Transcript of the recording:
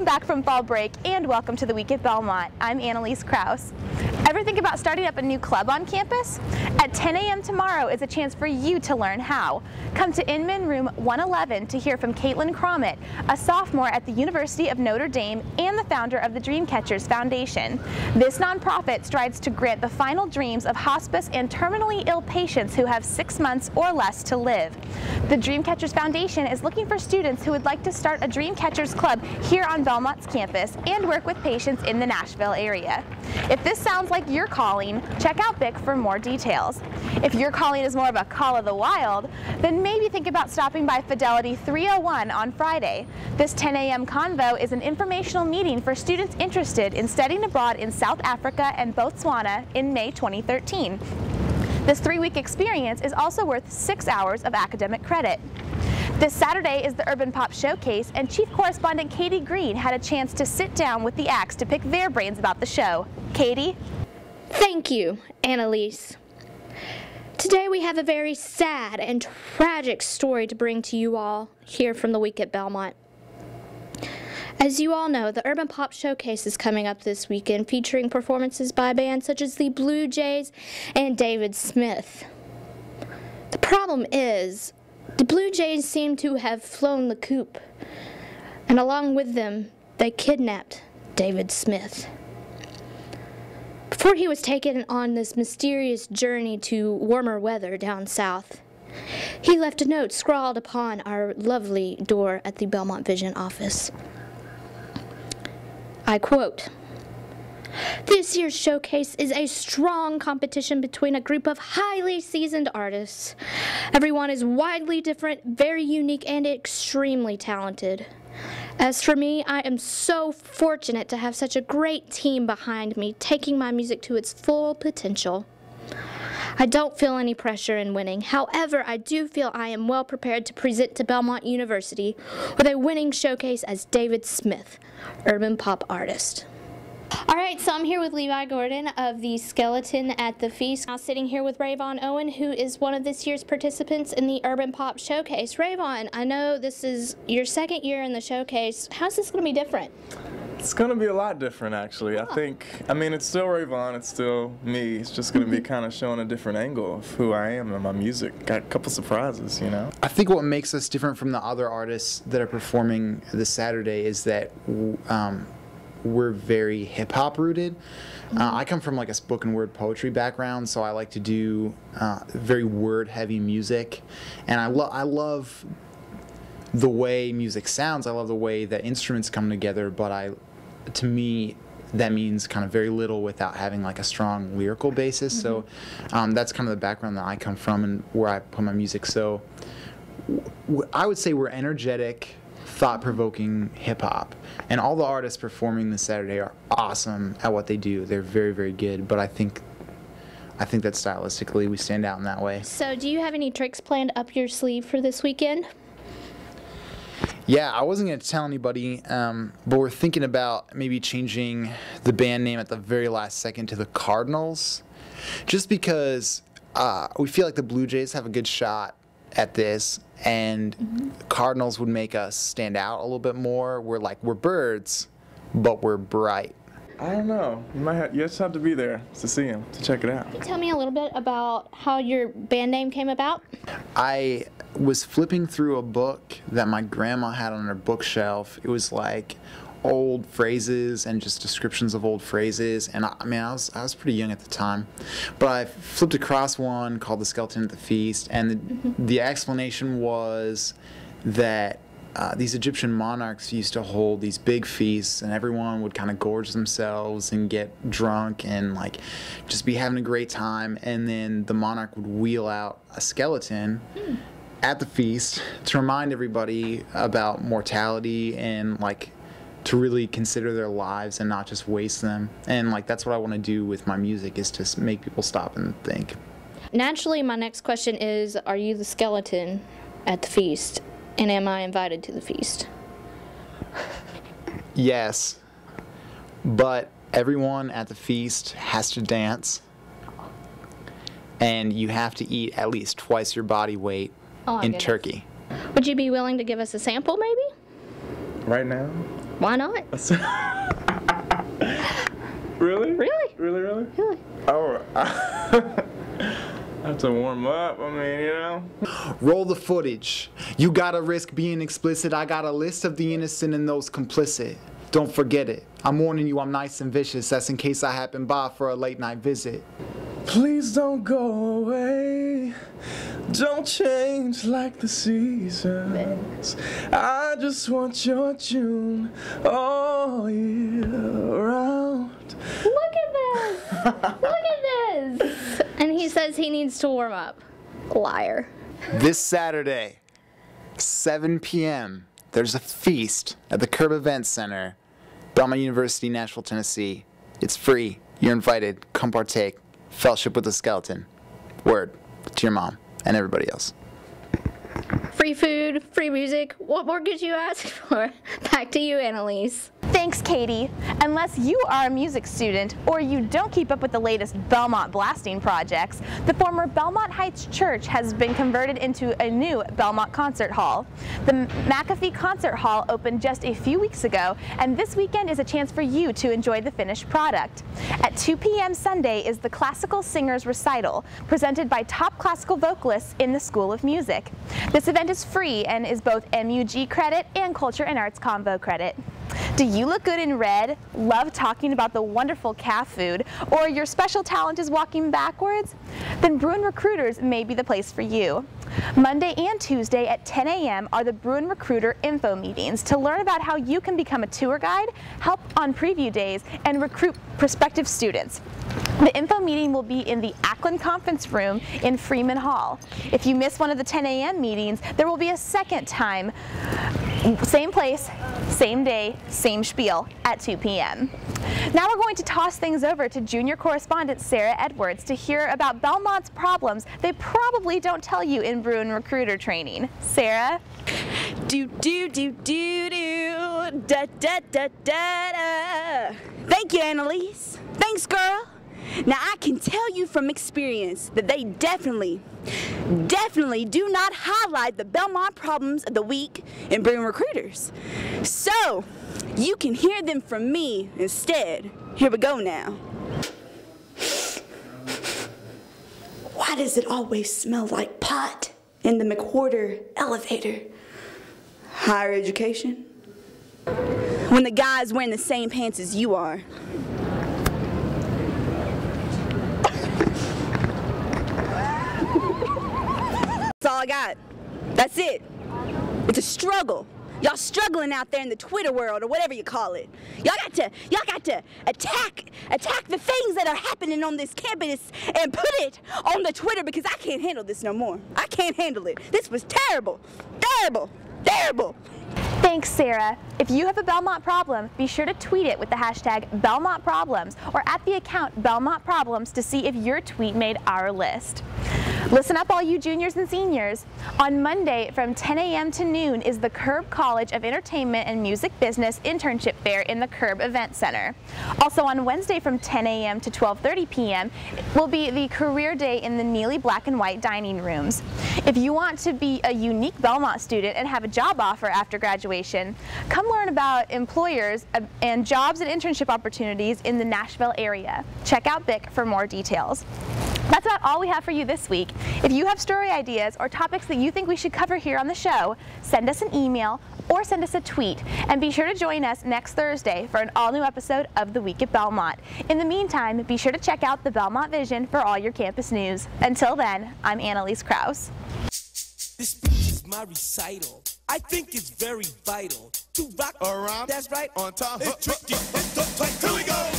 back from fall break and welcome to the week at Belmont. I'm Annalise Kraus. Ever think about starting up a new club on campus? At 10 a.m. tomorrow is a chance for you to learn how. Come to Inman Room 111 to hear from Caitlin Cromit, a sophomore at the University of Notre Dame and the founder of the Dreamcatchers Foundation. This nonprofit strives to grant the final dreams of hospice and terminally ill patients who have 6 months or less to live. The Dreamcatchers Foundation is looking for students who would like to start a Dreamcatchers Club here on Belmont's campus and work with patients in the Nashville area. If this sounds like your calling, check out BIC for more details. If your calling is more of a call of the wild, then maybe think about stopping by Fidelity 301 on Friday. This 10 a.m. convo is an informational meeting for students interested in studying abroad in South Africa and Botswana in May 2013. This 3-week experience is also worth 6 hours of academic credit. This Saturday is the Urban Pop Showcase, and Chief Correspondent Katie Greene had a chance to sit down with the acts to pick their brains about the show. Katie? Thank you, Annalise. Today we have a very sad and tragic story to bring to you all here from the week at Belmont. As you all know, the Urban Pop Showcase is coming up this weekend, featuring performances by bands such as the Bluejays and David Smith. The problem is, the Bluejays seem to have flown the coop, and along with them, they kidnapped David Smith. Before he was taken on this mysterious journey to warmer weather down south, he left a note scrawled upon our lovely door at the Belmont Vision office. I quote, "This year's showcase is a strong competition between a group of highly seasoned artists. Everyone is widely different, very unique, and extremely talented. As for me, I am so fortunate to have such a great team behind me, taking my music to its full potential. I don't feel any pressure in winning. However, I do feel I am well prepared to present to Belmont University with a winning showcase as David Smith, urban pop artist." All right, so I'm here with Levi Gordon of the Skeleton at the Feast. Now sitting here with Rayvon Owen, who is one of this year's participants in the Urban Pop Showcase. Rayvon, I know this is your second year in the showcase. How's this going to be different? It's going to be a lot different, actually. I mean, it's still Rayvon, it's still me. It's just going to be kind of showing a different angle of who I am and my music. Got a couple surprises, you know? I think what makes us different from the other artists that are performing this Saturday is that we're very hip-hop rooted. I come from like a spoken word poetry background, so I like to do very word-heavy music. And I love the way music sounds. I love the way that instruments come together, but to me, that means kind of very little without having like a strong lyrical basis. So that's kind of the background that I come from and where I put my music. So I would say we're energetic, thought-provoking hip-hop. And all the artists performing this Saturday are awesome at what they do. They're very, very good, but I think that stylistically we stand out in that way. So do you have any tricks planned up your sleeve for this weekend? Yeah, I wasn't going to tell anybody, but we're thinking about maybe changing the band name at the very last second to the Cardinals, just because we feel like the Bluejays have a good shot at this, and Cardinals would make us stand out a little bit more. We're birds, but we're bright. I don't know. You just have to be there to see him, to check it out. Can you tell me a little bit about how your band name came about? I was flipping through a book that my grandma had on her bookshelf. It was like old phrases and just descriptions of old phrases, and I was pretty young at the time, but I flipped across one called The Skeleton at the Feast, and the explanation was that these Egyptian monarchs used to hold these big feasts, and everyone would kind of gorge themselves and get drunk and like just be having a great time, and then the monarch would wheel out a skeleton at the feast to remind everybody about mortality and like to really consider their lives and not just waste them. And like that's what I want to do with my music, is to make people stop and think. Naturally, my next question is, are you the skeleton at the feast? And am I invited to the feast? Yes, but everyone at the feast has to dance, and you have to eat at least twice your body weight in turkey. Would you be willing to give us a sample, maybe? Right now? Why not? Really? Really? Really? Really? Oh, I have to warm up. I mean, you know. Roll the footage. You gotta risk being explicit. I got a list of the innocent and those complicit. Don't forget it. I'm warning you, I'm nice and vicious. That's in case I happen by for a late night visit. Please don't go away. Don't change like the seasons. I just want your June all year round. Look at this! Look at this! And he says he needs to warm up. Liar. This Saturday, 7 p.m., there's a feast at the Curb Event Center, Belmont University, Nashville, Tennessee. It's free. You're invited. Come partake. Fellowship with the Skeleton. Word to your mom and everybody else. Free food, free music. What more could you ask for? Back to you, Annalise. Thanks, Katie. Unless you are a music student or you don't keep up with the latest Belmont blasting projects, the former Belmont Heights Church has been converted into a new Belmont Concert Hall. The McAfee Concert Hall opened just a few weeks ago, and this weekend is a chance for you to enjoy the finished product. At 2 p.m. Sunday is the Classical Singers Recital, presented by top classical vocalists in the School of Music. This event is free and is both MUG credit and Culture and Arts Combo credit. Do you look good in red, love talking about the wonderful calf food, or your special talent is walking backwards? Then Bruin Recruiters may be the place for you. Monday and Tuesday at 10 a.m. are the Bruin Recruiter info meetings to learn about how you can become a tour guide, help on preview days, and recruit prospective students. The info meeting will be in the Ackland Conference Room in Freeman Hall. If you miss one of the 10 a.m. meetings, there will be a second time. Same place, same day, same spiel at 2 p.m. Now we're going to toss things over to junior correspondent Sarah Edwards to hear about Belmont's problems they probably don't tell you in Bruin Recruiter training. Sarah? Da. Thank you, Annalise. Thanks, girl. Now, I can tell you from experience that they definitely do not highlight the Belmont problems of the week in Bruin Recruiters. So, you can hear them from me instead. Here we go now. Why does it always smell like pot in the McWhorter elevator? Higher education? When the guy's wearing the same pants as you are. That's all I got. That's it. It's a struggle. Y'all struggling out there in the Twitter world or whatever you call it. Y'all got to attack the things that are happening on this campus and put it on the Twitter, because I can't handle this no more. I can't handle it. This was terrible. Terrible. Thanks, Sarah. If you have a Belmont problem, be sure to tweet it with the hashtag Belmont Problems or at the account Belmont Problems to see if your tweet made our list. Listen up, all you juniors and seniors. On Monday from 10 a.m. to noon is the Curb College of Entertainment and Music Business Internship Fair in the Curb Event Center. Also on Wednesday from 10 a.m. to 12:30 p.m. will be the Career Day in the Neely Black and White Dining Rooms. If you want to be a unique Belmont student and have a job offer after graduation, come learn about employers and jobs and internship opportunities in the Nashville area. Check out BIC for more details. That's about all we have for you this week. If you have story ideas or topics that you think we should cover here on the show, send us an email or send us a tweet. And be sure to join us next Thursday for an all-new episode of The Week at Belmont. In the meantime, be sure to check out the Belmont Vision for all your campus news. Until then, I'm Annalise Kraus. This speech is my recital. I think it's very vital to rock around. That's right. On time. It's tricky. It's tight. Here we go.